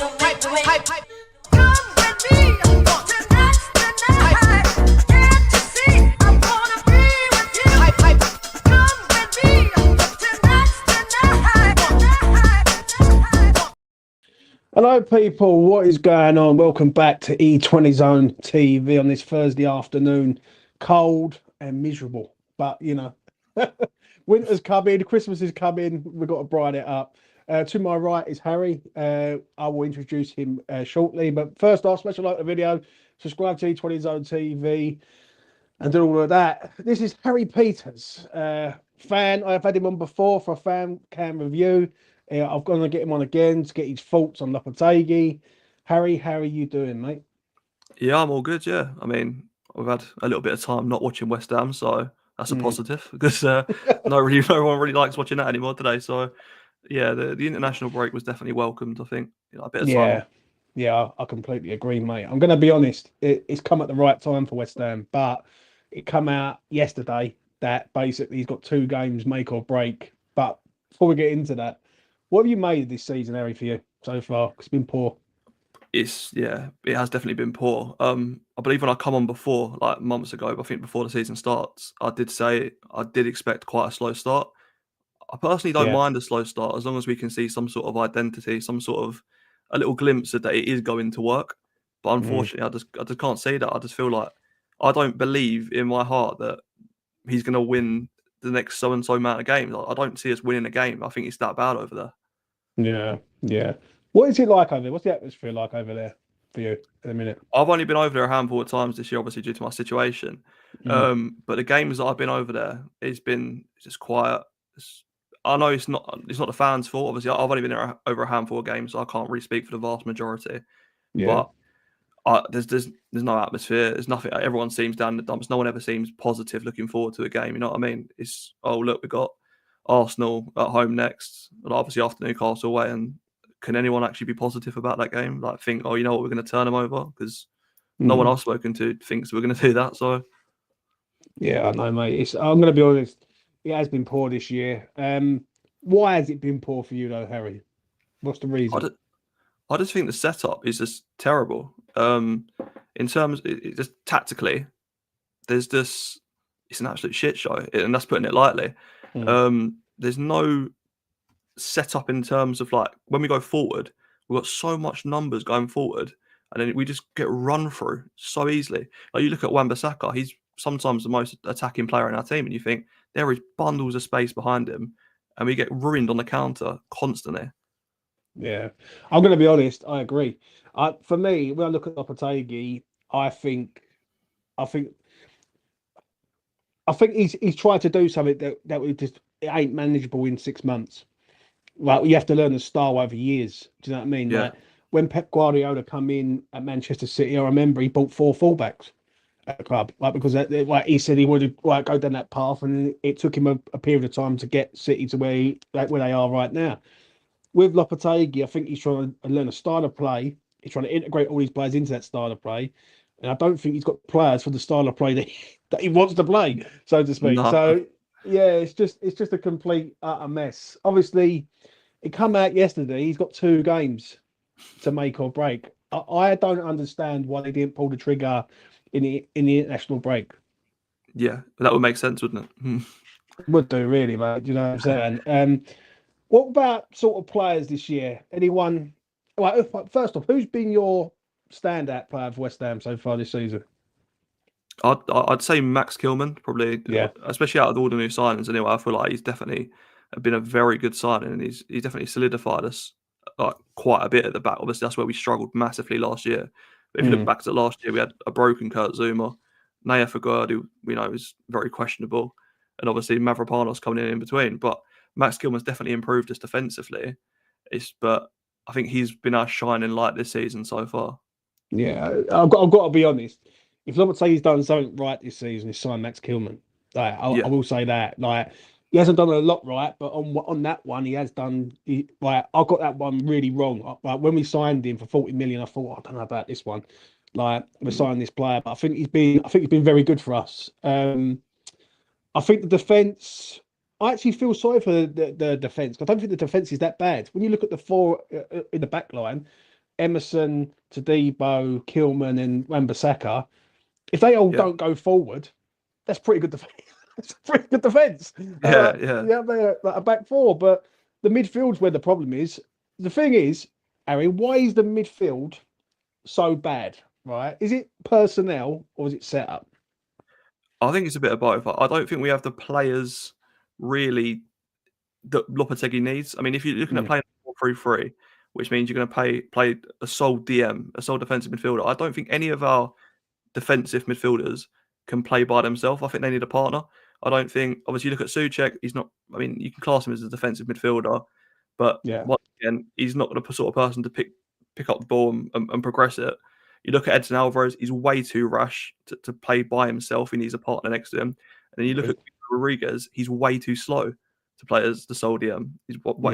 Hello, people. What is going on? Welcome back to E20 Zone TV on this Thursday afternoon. Cold and miserable, but winter's coming, Christmas is coming. We've got to brighten it up. To my right is Harry. I will introduce him shortly, but first off, special like the video, subscribe to E20 Zone TV, and do all of that. This is Harry Peters, fan. I've had him on before for a fan cam review. I'm going to get him on again to get his thoughts on Lopetegui. Harry, how are you doing, mate? Yeah, I'm all good. Yeah, I mean, I've had a little bit of time not watching West Ham, so that's a positive because no one really likes watching that anymore today. So yeah, the international break was definitely welcomed. I think a bit of time. Yeah, I completely agree, mate. I'm going to be honest; it's come at the right time for West Ham, but it come out yesterday that basically he's got 2 games, make or break. But before we get into that, what have you made of this season, Harry, for you so far? It's been poor. It has definitely been poor. I believe when I come on before, like months ago, I think before the season starts, I did say I did expect quite a slow start. I personally don't mind a slow start as long as we can see some sort of identity, some sort of a little glimpse that it is going to work. But unfortunately, I just can't see that. I just feel like I don't believe in my heart that he's going to win the next so and so amount of games. I don't see us winning a game. I think it's that bad over there. Yeah. What is it like over there? What's the atmosphere like over there for you at the minute? I've only been over there a handful of times this year, obviously due to my situation. But the games that I've been over there, it's been just quiet. I know it's not the fans' fault. Obviously, I've only been there over a handful of games, so I can't really speak for the vast majority. Yeah. But there's no atmosphere. There's nothing. Everyone seems down in the dumps. No one ever seems positive, looking forward to a game. You know what I mean? It's look, we got Arsenal at home next, and obviously after Newcastle away. And can anyone actually be positive about that game? Like think, you know what, we're going to turn them over, because no one I've spoken to thinks we're going to do that. So yeah, I know, mate. I'm going to be honest. It has been poor this year. Why has it been poor for you, though, Harry? What's the reason? I just think the setup is just terrible. In terms, just tactically, it's an absolute shit show, and that's putting it lightly. There's no setup in terms of, like, when we go forward, we've got so much numbers going forward, and then we just get run through so easily. Like, you look at Wan-Bissaka, he's sometimes the most attacking player in our team, and you think there is bundles of space behind him, and we get ruined on the counter constantly. Yeah, I'm going to be honest. I agree. For me, when I look at Lopetegui, I think he's tried to do something that we just, it ain't manageable in 6 months. Like, you have to learn the style over years. Do you know what I mean? Yeah. Like, when Pep Guardiola come in at Manchester City, I remember he bought 4 fullbacks at the club, like, because he said he would go down that path, and it took him a period of time to get City to where they are right now. With Lopetegui, I think he's trying to learn a style of play. He's trying to integrate all these players into that style of play, and I don't think he's got players for the style of play that he wants to play, so to speak. No. So yeah, it's just a complete utter mess. Obviously, it come out yesterday. He's got 2 games to make or break. I don't understand why they didn't pull the trigger in the international break. Yeah, that would make sense, wouldn't it? Would do, really, mate. You know what I'm saying? What about sort of players this year? Anyone? Well, first off, who's been your standout player for West Ham so far this season? I'd say Max Kilman, probably. Yeah. Especially out of all the new signings. Anyway, I feel like he's definitely been a very good signing, and he's definitely solidified us like quite a bit at the back. Obviously, that's where we struggled massively last year. But if you look back to last year, we had a broken Kurt Zouma, Naya Fagard, who we know is very questionable, and obviously Mavropanos coming in between. But Max Kilman's definitely improved us defensively. But I think he's been our shining light this season so far. Yeah, I've got to be honest. If Lopetegui's done something right this season, it's signed Max Kilman. Like, I will say that. Like, he hasn't done a lot right, but on that one, he has done. I got that one really wrong. Like, when we signed him for 40 million, I thought, I don't know about this one. Like, we're signing this player, but I think he's been very good for us. I think the defence. I actually feel sorry for the defence. I don't think the defence is that bad. When you look at the 4 in the back line, Emerson, Tadibo, Kilman, and Wan-Bissaka, if they all don't go forward, that's pretty good defense. It's a pretty good defense. Yeah. They're like a back four, but the midfield's where the problem is. The thing is, Harry, why is the midfield so bad? Right? Is it personnel or is it setup? I think it's a bit of both. I don't think we have the players really that Lopetegui needs. I mean, if you're looking at playing 4-3-3, which means you're going to play a sole DM, a sole defensive midfielder, I don't think any of our defensive midfielders can play by themselves. I think they need a partner. I don't think, obviously, you look at Souček, he's not, I mean, you can class him as a defensive midfielder, but once again, he's not the sort of person to pick up the ball and progress it. You look at Edson Alvarez, he's way too rash to play by himself. He needs a partner next to him. And then you look at Rodriguez, he's way too slow to play as the sole DM.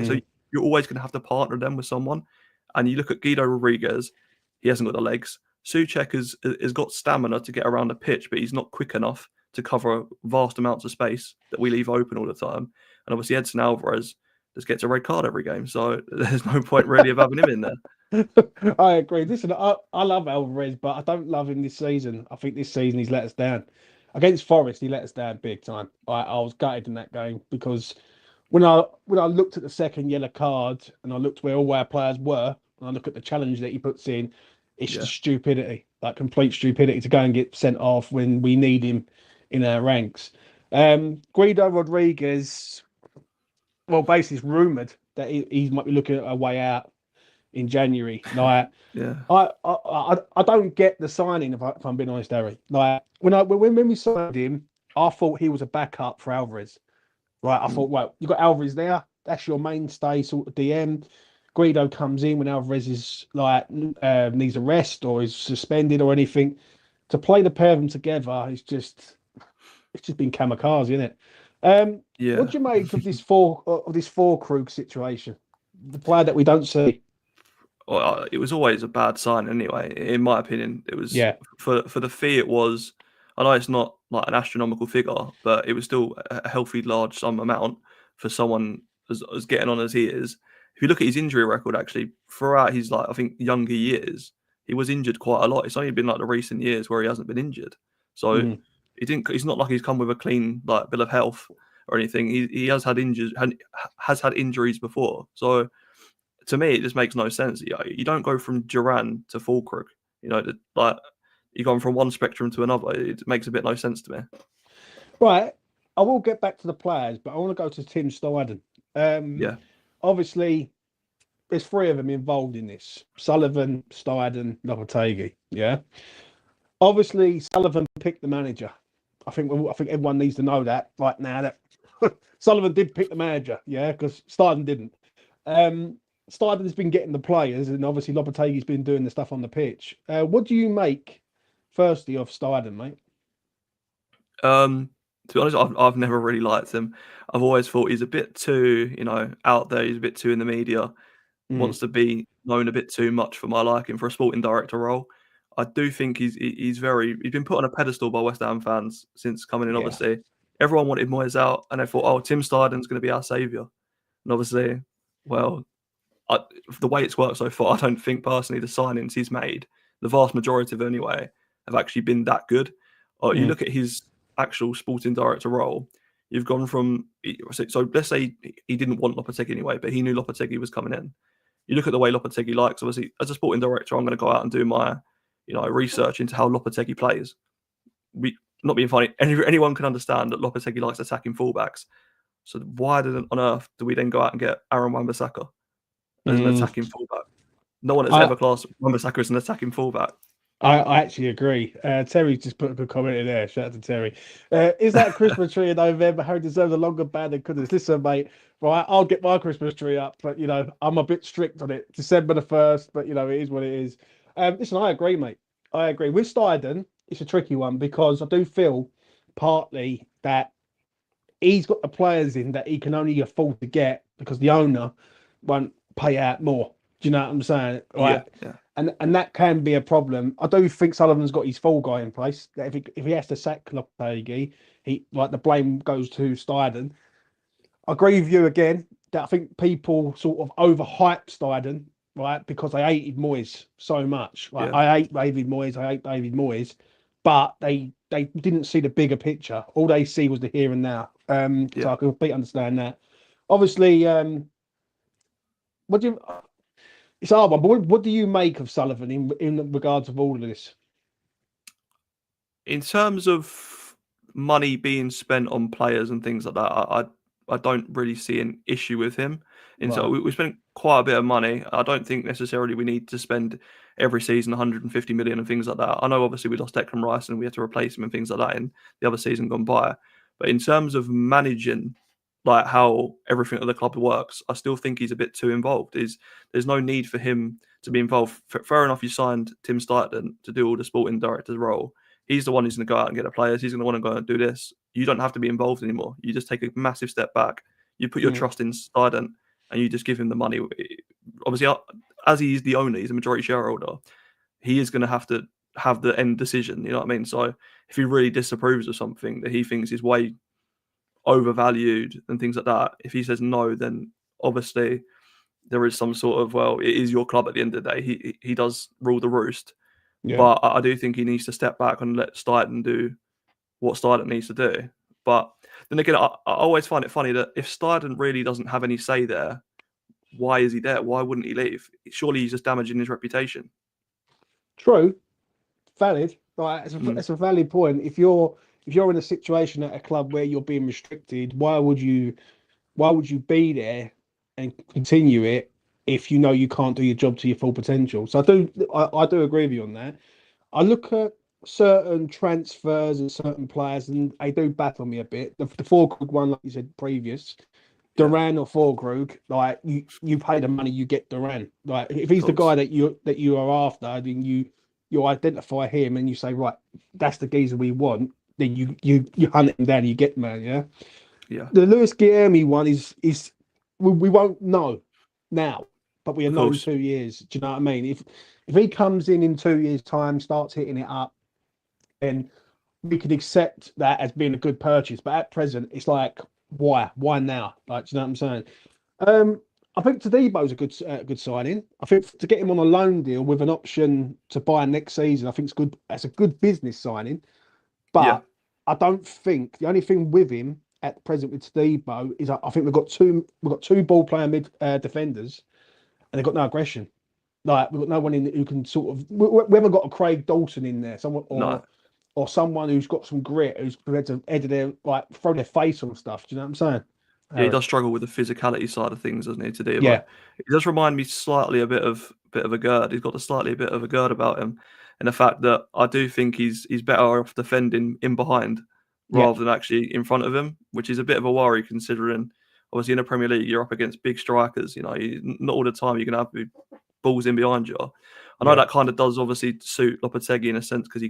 So you're always going to have to partner them with someone. And you look at Guido Rodriguez, he hasn't got the legs. Souček has got stamina to get around the pitch, but he's not quick enough to cover vast amounts of space that we leave open all the time. And obviously Edson Alvarez just gets a red card every game, so there's no point really of having him in there. I agree. Listen, I love Alvarez, but I don't love him this season. I think this season he's let us down. Against Forest, he let us down big time. I was gutted in that game because when I looked at the second yellow card and I looked where all our players were, and I look at the challenge that he puts in, it's just stupidity, like complete stupidity to go and get sent off when we need him in our ranks. Guido Rodriguez, well, basically it's rumoured that he might be looking at a way out in January. Like, I don't get the signing, if I'm being honest, Harry. Like when we signed him, I thought he was a backup for Alvarez. Right, I thought, well, you got Alvarez there. That's your mainstay sort of DM. Guido comes in when Alvarez is like needs a rest or is suspended or anything. To play the pair of them together, it's just been kamikaze, isn't it? What do you make of this Füllkrug situation? The player that we don't see. Well, it was always a bad sign anyway. In my opinion, it was for the fee. It was. I know it's not like an astronomical figure, but it was still a healthy, large sum amount for someone as getting on as he is. If you look at his injury record, actually, throughout his I think younger years, he was injured quite a lot. It's only been like the recent years where he hasn't been injured. So he didn't. It's not like he's come with a clean bill of health or anything. He has had injuries before. So to me, it just makes no sense. You don't go from Duran to Füllkrug. You've gone from one spectrum to another. It makes a bit no sense to me. Right. I will get back to the players, but I want to go to Tim Steidten. Obviously, there's three of them involved in this. Sullivan, Steidten, Lopetegui. Yeah. Obviously, Sullivan picked the manager. I think everyone needs to know that right now that Sullivan did pick the manager. Yeah, because Steidten didn't. Steiden's been getting the players, and obviously Lopetegui's been doing the stuff on the pitch. What do you make, firstly, of Steidten, mate? To be honest, I've never really liked him. I've always thought he's a bit too, out there. He's a bit too in the media. Wants to be known a bit too much for my liking for a sporting director role. I do think he's been put on a pedestal by West Ham fans since coming in. Obviously, everyone wanted Moyes out, and they thought, "Oh, Tim Steiden's going to be our saviour." And obviously, well, the way it's worked so far, I don't think personally the signings he's made, the vast majority of it anyway, have actually been that good. You look at his actual sporting director role, you've gone from, so let's say he didn't want Lopetegui anyway, but he knew Lopetegui was coming in. You look at the way Lopetegui likes, obviously, as a sporting director, I'm going to go out and do my, research into how Lopetegui plays. Not being funny, anyone can understand that Lopetegui likes attacking fullbacks. So why on earth do we then go out and get Aaron Wan-Bissaka as an attacking fullback? No one has ever classed Wan-Bissaka as an attacking fullback. I actually agree. Terry just put a good comment in there. Shout out to Terry. Is that Christmas tree in November? How deserves a longer ban than goodness? Listen, mate, right, I'll get my Christmas tree up, but, I'm a bit strict on it. December the 1st, but, it is what it is. Listen, I agree, mate. I agree. With Steidten, it's a tricky one because I do feel partly that he's got the players in that he can only afford to get because the owner won't pay out more. Do you know what I'm saying? Right? Yeah. And that can be a problem. I do think Sullivan's got his full guy in place. That if he has to sack Lopetegui, the blame goes to Steidten. I agree with you again that I think people sort of overhype Steidten right? Because they hated Moyes so much. Like, Yeah. I hate David Moyes, but they didn't see the bigger picture. All they see was the here and now. So I can completely understand that. Obviously, what do you? It's a hard one, but what do you make of Sullivan in regards of all of this? In terms of money being spent on players and things like that, I don't really see an issue with him. And so Right. we spent quite a bit of money. I don't think necessarily we need to spend every season 150 million and things like that. I know obviously we lost Declan Rice and we had to replace him and things like that in the other season gone by. But in terms of managing like how everything at the club works, I still think he's a bit too involved. There's no need for him to be involved. Fair enough, you signed Tim Steidten to do all the sporting director's role. He's the one who's going to go out and get the players. He's going to want to go and do this. You don't have to be involved anymore. You just take a massive step back. You put your trust in Steidten and you just give him the money. Obviously, as he's the owner, he's a majority shareholder. He is going to have the end decision. You know what I mean? So if he really disapproves of something that he thinks is way overvalued and things like that, if he says no, then obviously there is some sort of, well, it is your club at the end of the day. He does rule the roost. Yeah. But I do think he needs to step back and let Steidten do what Steidten needs to do. But then again, I always find it funny that if Steidten really doesn't have any say there, why is he there? Why wouldn't he leave? Surely he's just damaging his reputation. True. Valid. Right. It's a valid point. If you're in a situation at a club where you're being restricted, why would you be there and continue it if you know you can't do your job to your full potential? So I do agree with you on that. I look at certain transfers and certain players, and they do baffle me a bit. The Forkrug one, like you said previous, Duran or Forkrug, like you pay the money, you get Duran. Like if he's the guy that you are after, then you identify him and you say, right, that's the geezer we want. Then you hunt him down, and you get the man. Yeah. Yeah. The Lewis Guilherme one is we won't know now, but we'll know in 2 years. Do you know what I mean? If he comes in 2 years' time, starts hitting it up, then we can accept that as being a good purchase. But at present, it's like, why now? Like, do you know what I'm saying? I think Tadebo's a good signing. I think to get him on a loan deal with an option to buy next season, I think it's good. That's a good business signing. But I don't think the only thing with him at present with Tadebo is I think we've got two ball playing mid defenders, and they've got no aggression. Like we've got no one in who can sort of. We haven't got a Craig Dalton in there, someone or someone who's got some grit, who's prepared to head their throw their face on stuff. Do you know what I'm saying? Yeah, he does struggle with the physicality side of things, doesn't he? Today, Yeah. He does remind me slightly a bit of a Gerd. He's got a bit of a Gerd about him, and the fact that I do think he's better off defending in behind rather than actually in front of him, which is a bit of a worry considering obviously in the Premier League you're up against big strikers. You know, not all the time you're gonna have balls in behind you. I know that kind of does obviously suit Lopetegui in a sense because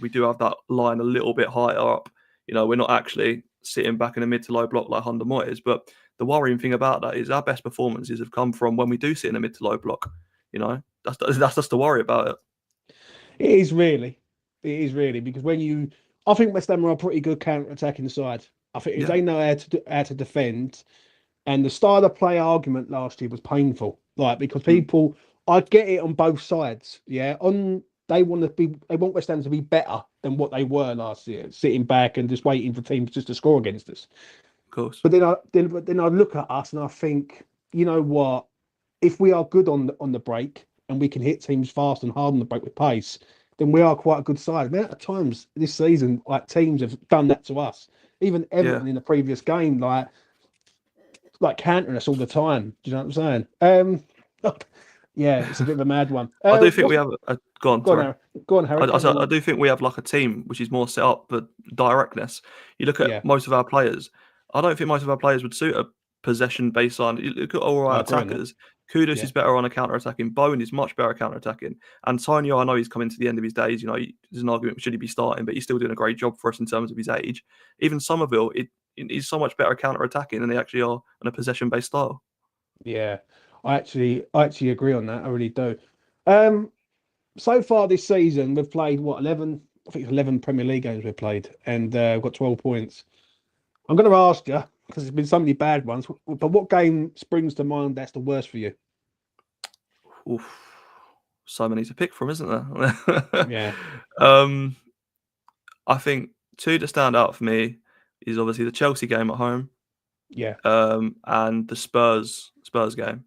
we do have that line a little bit higher up. You know, we're not actually sitting back in the mid to low block like under Moyes. But the worrying thing about that is our best performances have come from when we do sit in the mid to low block. You know, that's just the worry about it. It is really because I think West Ham are a pretty good counter-attacking side. I think if they know how to defend, and the style of play argument last year was painful. Like because people, I get it on both sides. Yeah, they want West Ham to be better than what they were last year, sitting back and just waiting for teams just to score against us. Of course. But then I look at us and I think, you know what? If we are good on the break and we can hit teams fast and hard on the break with pace, then we are quite a good side. I mean, at times this season, like teams have done that to us. Even Everton in the previous game, like countering us all the time. Do you know what I'm saying? Yeah, it's a bit of a mad one. I do think we have go on, Harry. I do think we have like a team which is more set up for directness. You look at most of our players. I don't think most of our players would suit a possession-based line. You look at all our attackers. Kudus is better on a counter-attacking. Bowen is much better counter-attacking. Antonio, I know he's coming to the end of his days. You know, there's an argument should he be starting, but he's still doing a great job for us in terms of his age. Even Somerville, he's so much better counter-attacking than they actually are on a possession-based style. Yeah, I actually agree on that. I really do. So far this season, we've played 11? I think it's 11 Premier League games we've played, and we've got 12 points. I'm going to ask you because there's been so many bad ones, but what game springs to mind that's the worst for you? So many to pick from, isn't there? Yeah. I think two that stand out for me is obviously the Chelsea game at home, Yeah. and the Spurs game.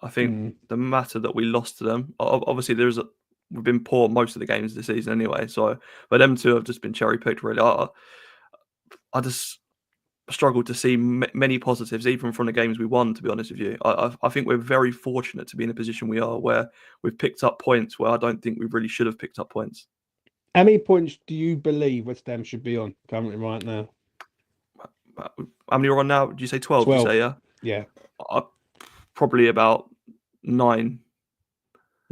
I think the matter that we lost to them, obviously we've been poor most of the games this season anyway. So, but them two have just been cherry picked really. I just struggled to see many positives, even from the games we won. To be honest with you, I think we're very fortunate to be in a position we are, where we've picked up points where I don't think we really should have picked up points. How many points do you believe West Ham should be on currently right now? How many are on now? Did you say 12? 12. Did you say, yeah? Probably about 9.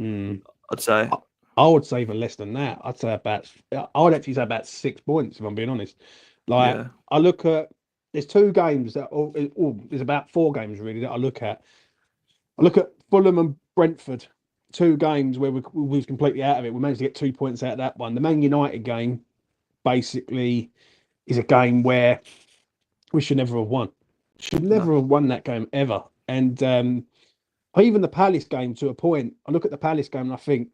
Mm. I'd say. I would say even less than that. I would actually say about 6 points, if I'm being honest. Like, Yeah. I look at, there's 2 games there's about 4 games really that I look at. I look at Fulham and Brentford, 2 games where we was completely out of it. We managed to get 2 points out of that one. The Man United game basically is a game where we should never have won. Should never have won that game ever. And even the Palace game, to a point, I look at the Palace game and I think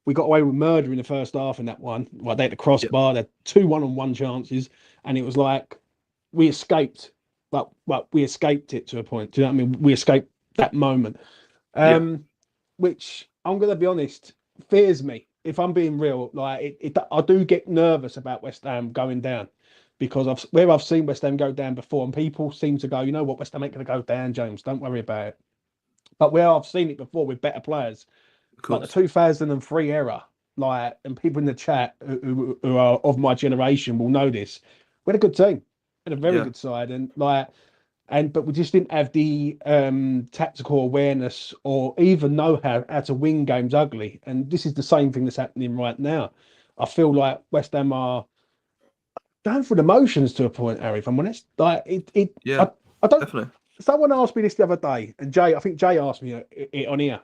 we got away with murder in the first half in that one. Well, they had the crossbar, they had 2 1-on-1 chances, and it was like we escaped, but we escaped it to a point. Do you know what I mean? We escaped that moment, which I'm going to be honest, fears me. If I'm being real, like I do get nervous about West Ham going down, because I've seen West Ham go down before, and people seem to go, you know what, West Ham ain't going to go down, James. Don't worry about it. But where I've seen it before with better players, like the 2003 era, like, and people in the chat who are of my generation will know this. We had a good team, we had a very good side, and but we just didn't have the tactical awareness or even know how to win games ugly. And this is the same thing that's happening right now. I feel like West Ham are going through the motions to a point, Harry. If I'm honest, like I don't. Definitely. Someone asked me this the other day, and I think Jay asked me it on here.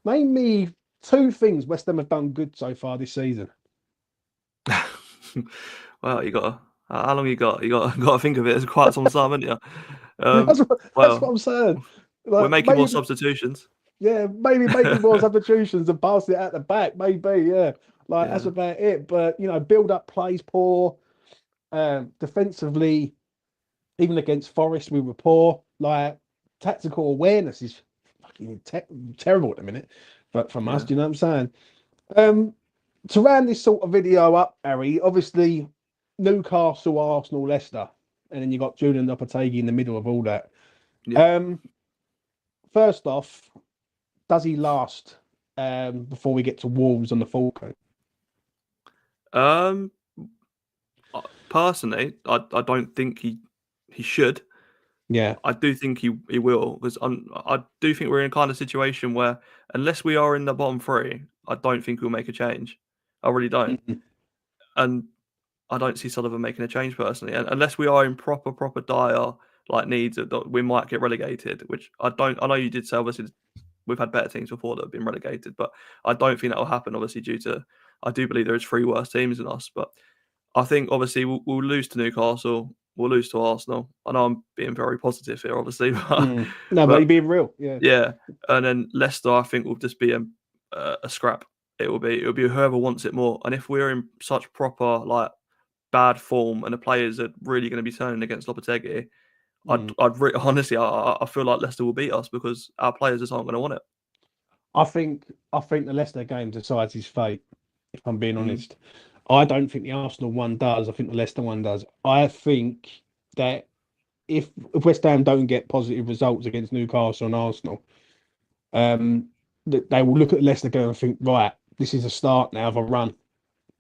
Name me 2 things West Ham have done good so far this season. Well, you got how long you got? You got to think of it as quite some time, haven't you? That's what I'm saying. Like, we're making more substitutions. Yeah, maybe making more substitutions and passing it out the back. Maybe, yeah. Like, that's about it. But build up plays poor. Defensively, even against Forest, we were poor. Like, tactical awareness is fucking terrible at the minute. But from us, do you know what I'm saying? To round this sort of video up, Harry, obviously Newcastle, Arsenal, Leicester, and then you got Julen Lopetegui in the middle of all that. First off, does he last before we get to Wolves on the Falco? Personally, I don't think he should. Yeah, I do think he will, because I do think we're in a kind of situation where, unless we are in the bottom 3, I don't think we'll make a change. I really don't. And I don't see Sullivan making a change personally, and unless we are in proper dire needs that we might get relegated, which I don't. I know you did say obviously we've had better teams before that have been relegated, but I don't think that will happen. Obviously, due to I do believe there is 3 worse teams than us, but I think obviously we'll lose to Newcastle, we'll lose to Arsenal. I know I'm being very positive here, obviously, no, but you're being real, yeah. And then Leicester, I think, will just be a scrap. It'll be whoever wants it more. And if we're in such proper bad form and the players are really going to be turning against Lopetegui, honestly, I feel like Leicester will beat us because our players just aren't going to want it. I think the Leicester game decides his fate, if I'm being honest. I don't think the Arsenal one does. I think the Leicester one does. I think that if West Ham don't get positive results against Newcastle and Arsenal, they will look at Leicester game and think, right, this is a start now of a run.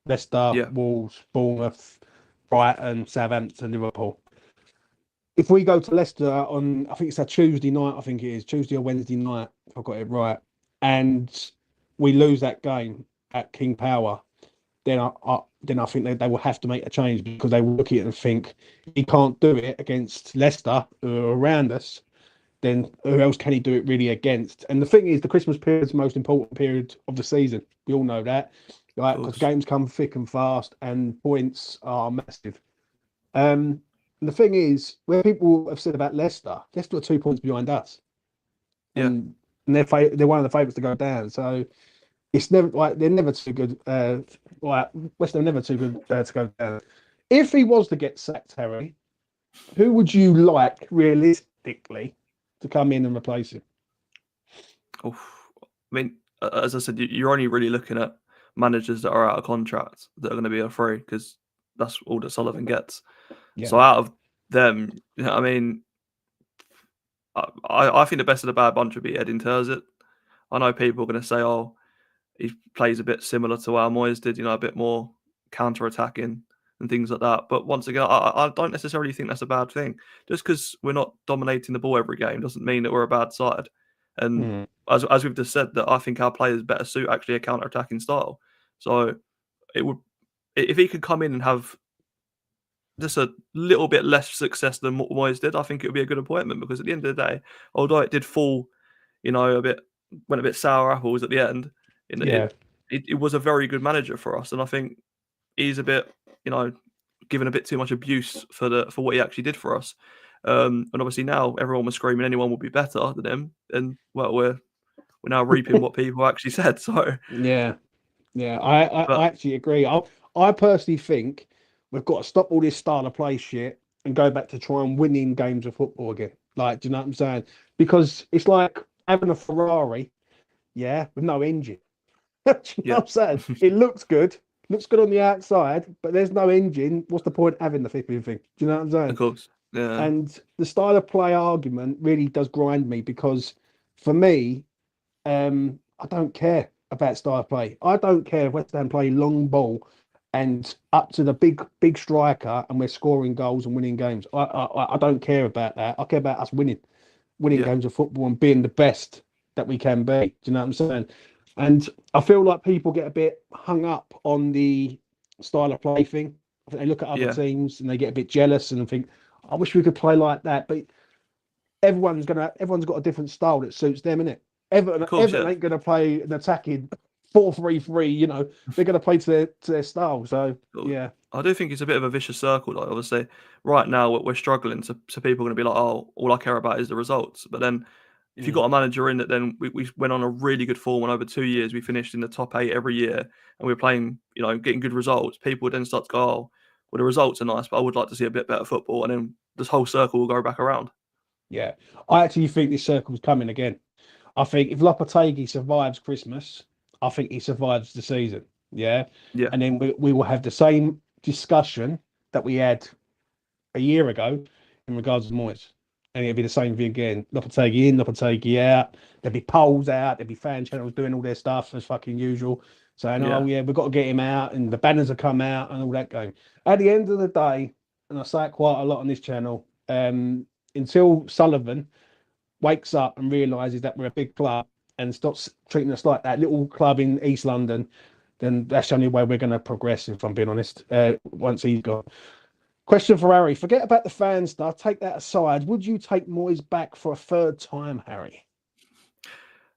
Leicester, Wolves, Bournemouth, Brighton, Southampton, Liverpool. If we go to Leicester on, I think it's a Tuesday night, I think it is, Tuesday or Wednesday night, if I got it right, and we lose that game at King Power, then I think they will have to make a change, because they will look at it and think, he can't do it against Leicester, who are around us, then who else can he do it really against? And the thing is, the Christmas period is the most important period of the season. We all know that, right? Because games come thick and fast, and points are massive. And the thing is, where people have said about Leicester are 2 points behind us. And and they're one of the favourites to go down. So it's never like they're never too good. Like West Ham never too good to go down. If he was to get sacked, Harry, who would you like realistically to come in and replace him? Oof. I mean, as I said, you're only really looking at managers that are out of contract that are going to be a free, because that's all that Sullivan gets. Yeah. So out of them, I mean, I think the best of the bad bunch would be Edin Terzic. I know people are going to say, "Oh, he plays a bit similar to how Moyes did, a bit more counter-attacking and things like that." But once again, I don't necessarily think that's a bad thing. Just because we're not dominating the ball every game doesn't mean that we're a bad side. And as we've just said, that I think our players better suit actually a counter-attacking style. So it would, if he could come in and have just a little bit less success than what Moyes did, I think it would be a good appointment, because at the end of the day, although it did fall, went a bit sour apples at the end, it was a very good manager for us. And I think he's a bit, given a bit too much abuse for what he actually did for us. And obviously now everyone was screaming anyone would be better than him. And well, we're now reaping what people actually said. So yeah, I actually agree. I personally think we've got to stop all this style of play shit and go back to try and winning games of football again. Like, do you know what I'm saying? Because it's like having a Ferrari, with no engine. Do you know what I'm saying? It looks good on the outside, but there's no engine. What's the point of having the flipping thing? Do you know what I'm saying? Of course, yeah. And the style of play argument really does grind me, because for me, I don't care about style of play. I don't care if West Ham play long ball and up to the big striker and we're scoring goals and winning games. I don't care about that. I care about us winning games of football and being the best that we can be. Do you know what I'm saying? And I feel like people get a bit hung up on the style of play thing. I think they look at other teams and they get a bit jealous and think, I wish we could play like that. But everyone's got a different style that suits them, innit? Everton ain't gonna play an attacking 4-3-3. They're gonna play to their style. So yeah, I do think it's a bit of a vicious circle. Like, obviously, right now we're struggling, so people are going to be like, "Oh, all I care about is the results." But then, if you've got a manager in that, then we went on a really good form, and over 2 years we finished in the top 8 every year, and we're playing, getting good results. People would then start to go, "Oh, well, the results are nice, but I would like to see a bit better football," and then this whole circle will go back around. Yeah, I actually think this circle's coming again. I think if Lopetegui survives Christmas, I think he survives the season. Yeah. Yeah. And then we will have the same discussion that we had a year ago in regards to Moyes. And it'll be the same thing again. Lopetegui in, Lopetegui out. There'll be polls out. There'll be fan channels doing all their stuff as fucking usual. Saying, oh, yeah, we've got to get him out. And the banners will come out and all that going. At the end of the day, and I say it quite a lot on this channel, until Sullivan wakes up and realizes that we're a big club and stops treating us like that little club in East London, then that's the only way we're going to progress, if I'm being honest, once he's gone. Question for Harry. Forget about the fan stuff. Take that aside. Would you take Moyes back for a third time, Harry?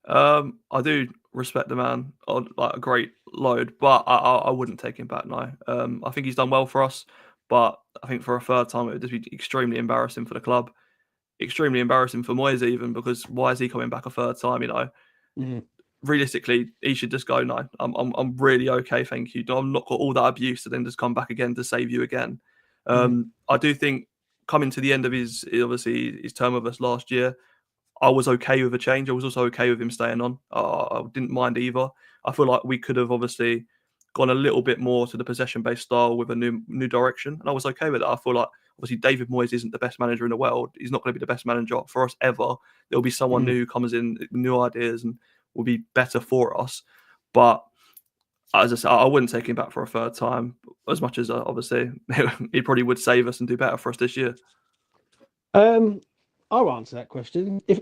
I do respect the man on like a great load, but I wouldn't take him back now. I think he's done well for us, but I think for a third time it would just be extremely embarrassing for the club. Extremely embarrassing for Moyes even, because why is he coming back a third time? Realistically, he should just go, no, I'm really okay, thank you. I'm not got all that abuse to then just come back again to save you again. I do think coming to the end of his term with us last year, I was okay with a change. I was also okay with him staying on. I didn't mind either. I feel like we could have obviously gone a little bit more to the possession-based style with a new direction, and I was okay with that. I feel like obviously David Moyes isn't the best manager in the world. He's not going to be the best manager for us ever. There'll be someone new who comes in with new ideas and will be better for us. But as I said, I wouldn't take him back for a third time, as much as obviously he probably would save us and do better for us this year. I'll answer that question. If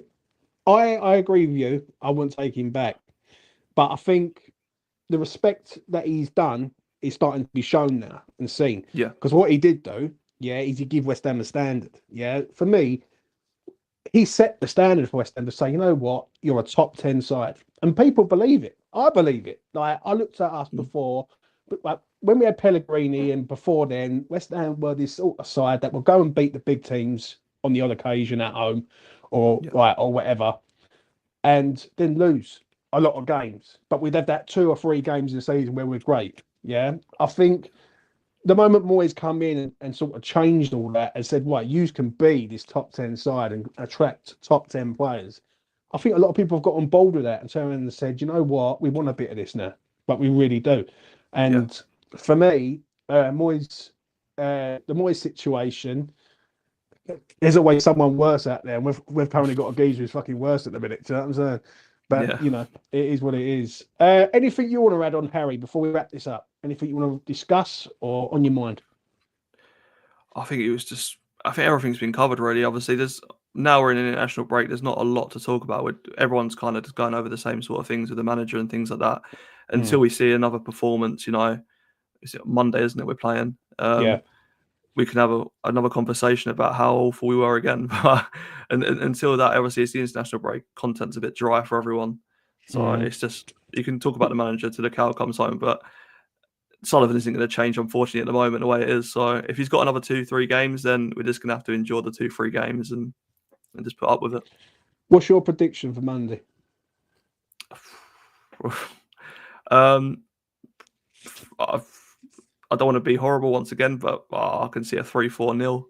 I agree with you, I wouldn't take him back. But I think the respect that he's done is starting to be shown now and seen. Yeah. Because what he did do, is he give West Ham a standard. Yeah. For me, he set the standard for West Ham to say, you know what, you're a top 10 side. And people believe it. I believe it. Like, I looked at us before, but like when we had Pellegrini and before then, West Ham were this sort of side that will go and beat the big teams on the odd occasion at home or or whatever. and then lose a lot of games. But we'd have that 2 or 3 games in the season where we're great. Yeah, I think the moment Moyes come in and sort of changed all that and said, right, you can be this top 10 side and attract top 10 players. I think a lot of people have got on board with that and turned around and said, you know what, we want a bit of this now, but we really do. And for me, the Moyes situation, there's always someone worse out there. And we've currently got a geezer who's fucking worse at the minute. Do you know what I'm saying? But, you know, it is what it is. Anything you want to add on, Harry, before we wrap this up? Anything you want to discuss or on your mind? I think everything's been covered, really. Obviously, now we're in an international break. There's not a lot to talk about. Everyone's kind of just going over the same sort of things with the manager and things like that until we see another performance. You know, it's Monday, isn't it? We're playing. We can have another conversation about how awful we were again. and until that, obviously, it's the international break. Content's a bit dry for everyone. So it's just, you can talk about the manager till the cow comes home, but Sullivan isn't going to change, unfortunately, at the moment, the way it is. So if he's got another 2-3 games, then we're just going to have to endure the 2-3 games and just put up with it. What's your prediction for Monday? I don't want to be horrible once again, but I can see a 3-4-0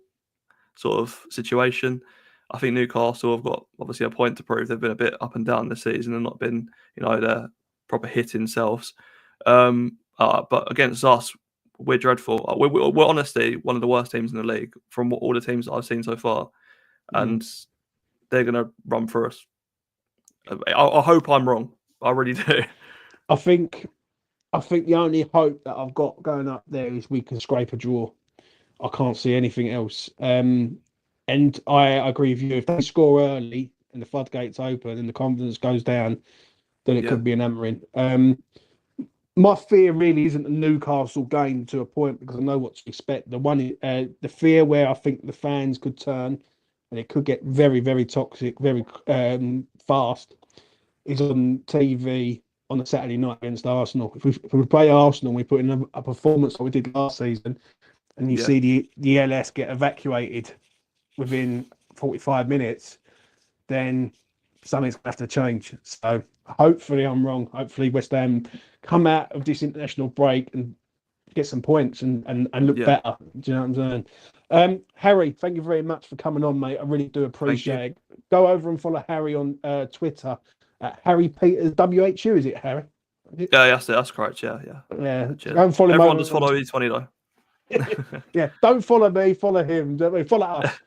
sort of situation. I think Newcastle have got obviously a point to prove. They've been a bit up and down this season and not been, you know, their proper hitting selves. But against us, we're dreadful. We're honestly one of the worst teams in the league from all the teams that I've seen so far. And they're going to run through us. I hope I'm wrong. I really do. I think the only hope that I've got going up there is we can scrape a draw. I can't see anything else. And I agree with you. If they score early and the floodgates open and the confidence goes down, then it could be an hammering. My fear really isn't the Newcastle game to a point because I know what to expect. The fear where I think the fans could turn and it could get very, very toxic, very fast, is on TV on a Saturday night against Arsenal. If we play Arsenal and we put in a performance like we did last season, and you see the LS get evacuated within 45 minutes, then something's going to have to change. So hopefully I'm wrong. Hopefully West Ham come out of this international break and get some points and look better. Do you know what I'm saying? Harry, thank you very much for coming on, mate. I really do appreciate it. Go over and follow Harry on Twitter at Harry Peters WHU. Is it Harry? Yeah, that's correct. Yeah. Go and follow him. Everyone just follow E20 though. Yeah, don't follow me, follow him. Follow us.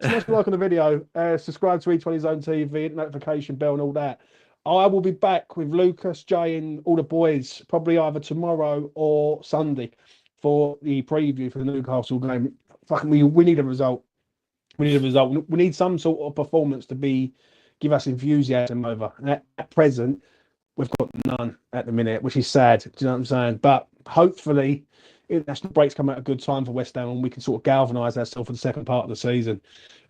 Smash like on the video, subscribe to E20 Zone TV, notification bell and all that. I will be back with Lucas, Jay and all the boys probably either tomorrow or Sunday for the preview for the Newcastle game. Fucking, we need a result. We need some sort of performance to give us enthusiasm over. And at present, we've got none at the minute, which is sad. Do you know what I'm saying? But hopefully, international breaks come at a good time for West Ham and we can sort of galvanise ourselves for the second part of the season.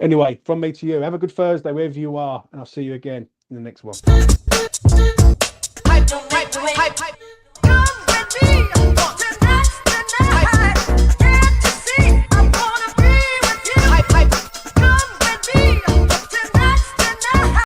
Anyway, from me to you, have a good Thursday wherever you are, and I'll see you again in the next one.